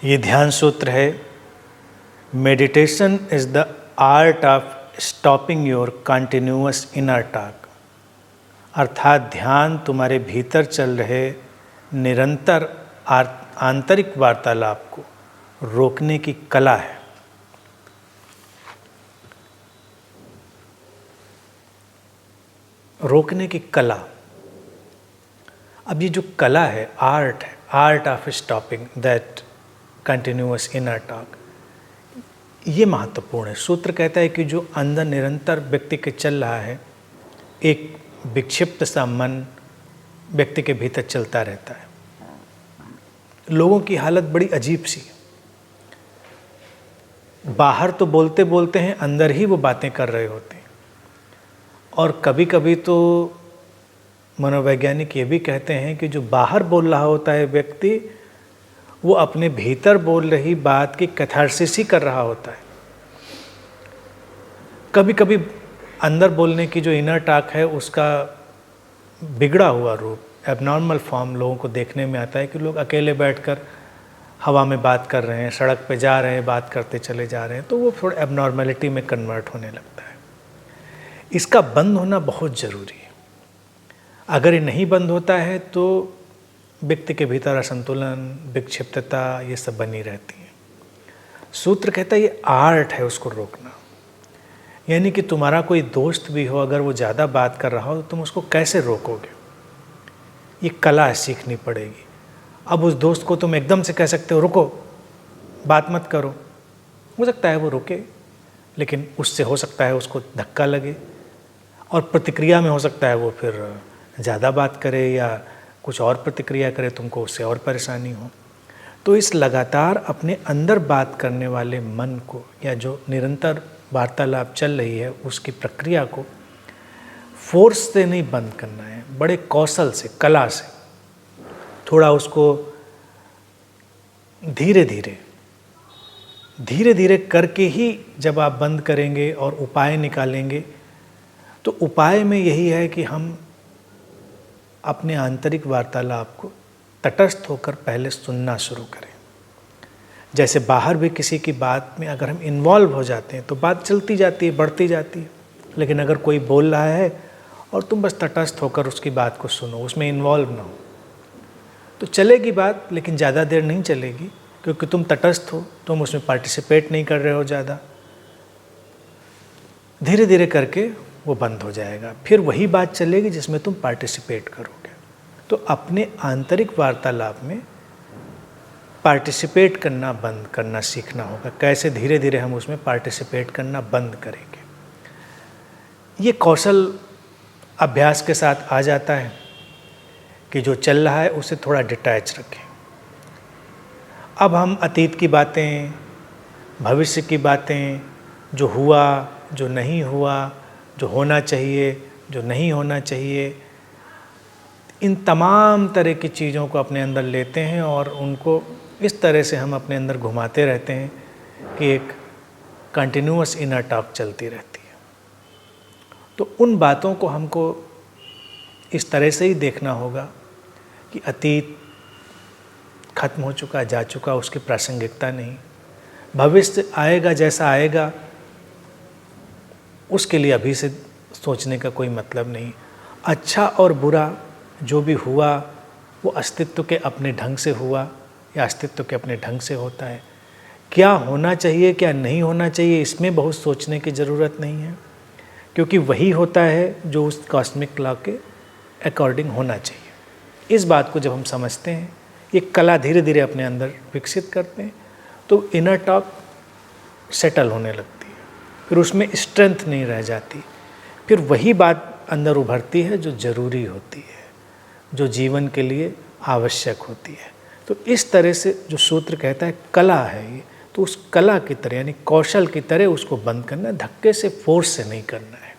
ये ध्यान सूत्र है, meditation is the art of stopping your continuous inner talk. अर्थात ध्यान तुम्हारे भीतर चल रहे निरंतर आंतरिक वार्तालाप को रोकने की कला है। रोकने की कला। अब ये जो कला है, आर्ट है, art of stopping that continuous inner talk, ये महत्वपूर्ण है। सूत्र कहता है कि जो अंदर निरंतर व्यक्ति के चल रहा है, एक विक्षिप्त सा मन व्यक्ति के भीतर चलता रहता है। लोगों की हालत बड़ी अजीब सी है, बाहर तो बोलते बोलते हैं, अंदर ही वो बातें कर रहे होते हैं। और कभी कभी तो मनोवैज्ञानिक ये भी कहते हैं कि जो बाहर बोल रहा होता है व्यक्ति, वो अपने भीतर बोल रही बात की कैथार्सिस ही कर रहा होता है। कभी कभी अंदर बोलने की जो इनर टॉक है, उसका बिगड़ा हुआ रूप, एबनॉर्मल फॉर्म लोगों को देखने में आता है कि लोग अकेले बैठकर हवा में बात कर रहे हैं, सड़क पे जा रहे हैं, बात करते चले जा रहे हैं, तो वो थोड़ा एबनॉर्मलिटी में कन्वर्ट होने लगता है। इसका बंद होना बहुत ज़रूरी है। अगर ये नहीं बंद होता है तो व्यक्ति के भीतर असंतुलन, विक्षिप्तता, ये सब बनी रहती है। सूत्र कहता है ये आर्ट है उसको रोकना। यानी कि तुम्हारा कोई दोस्त भी हो, अगर वो ज़्यादा बात कर रहा हो, तो तुम उसको कैसे रोकोगे, ये कला सीखनी पड़ेगी। अब उस दोस्त को तुम एकदम से कह सकते हो रुको, बात मत करो, हो सकता है वो रुके, लेकिन उससे हो सकता है उसको धक्का लगे, और प्रतिक्रिया में हो सकता है वो फिर ज़्यादा बात करे या कुछ और प्रतिक्रिया करे, तुमको उससे और परेशानी हो। तो इस लगातार अपने अंदर बात करने वाले मन को, या जो निरंतर वार्तालाप चल रही है, उसकी प्रक्रिया को फोर्स से नहीं बंद करना है, बड़े कौशल से, कला से, थोड़ा उसको धीरे धीरे करके ही जब आप बंद करेंगे और उपाय निकालेंगे, तो उपाय में यही है कि हम अपने आंतरिक वार्तालाप को तटस्थ होकर पहले सुनना शुरू करें। जैसे बाहर भी किसी की बात में अगर हम इन्वॉल्व हो जाते हैं तो बात चलती जाती है, बढ़ती जाती है। लेकिन अगर कोई बोल रहा है और तुम बस तटस्थ होकर उसकी बात को सुनो, उसमें इन्वॉल्व ना हो, तो चलेगी बात, लेकिन ज़्यादा देर नहीं चलेगी, क्योंकि तुम तटस्थ हो, तुम उसमें पार्टिसिपेट नहीं कर रहे हो ज़्यादा। धीरे धीरे करके वो बंद हो जाएगा, फिर वही बात चलेगी जिसमें तुम पार्टिसिपेट करोगे। तो अपने आंतरिक वार्तालाप में पार्टिसिपेट करना बंद करना सीखना होगा। कैसे धीरे धीरे हम उसमें पार्टिसिपेट करना बंद करेंगे, ये कौशल अभ्यास के साथ आ जाता है कि जो चल रहा है उसे थोड़ा डिटैच रखें। अब हम अतीत की बातें, भविष्य की बातें, जो हुआ, जो नहीं हुआ, जो होना चाहिए, जो नहीं होना चाहिए, इन तमाम तरह की चीज़ों को अपने अंदर लेते हैं और उनको इस तरह से हम अपने अंदर घुमाते रहते हैं कि एक कंटिन्यूअस इनर टॉक चलती रहती है। तो उन बातों को हमको इस तरह से ही देखना होगा कि अतीत खत्म हो चुका, जा चुका, उसकी प्रासंगिकता नहीं। भविष्य आएगा, जैसा आएगा उसके लिए अभी से सोचने का कोई मतलब नहीं। अच्छा और बुरा जो भी हुआ, वो अस्तित्व के अपने ढंग से हुआ या अस्तित्व के अपने ढंग से होता है। क्या होना चाहिए, क्या नहीं होना चाहिए, इसमें बहुत सोचने की ज़रूरत नहीं है, क्योंकि वही होता है जो उस कॉस्मिक लॉ के अकॉर्डिंग होना चाहिए। इस बात को जब हम समझते हैं, ये कला धीरे धीरे अपने अंदर विकसित करते हैं, तो इनर टॉक सेटल होने लगती है, फिर उसमें स्ट्रेंथ नहीं रह जाती, फिर वही बात अंदर उभरती है जो ज़रूरी होती है, जो जीवन के लिए आवश्यक होती है। तो इस तरह से जो सूत्र कहता है कला है ये, तो उस कला की तरह, यानी कौशल की तरह उसको बंद करना, धक्के से, फोर्स से नहीं करना है।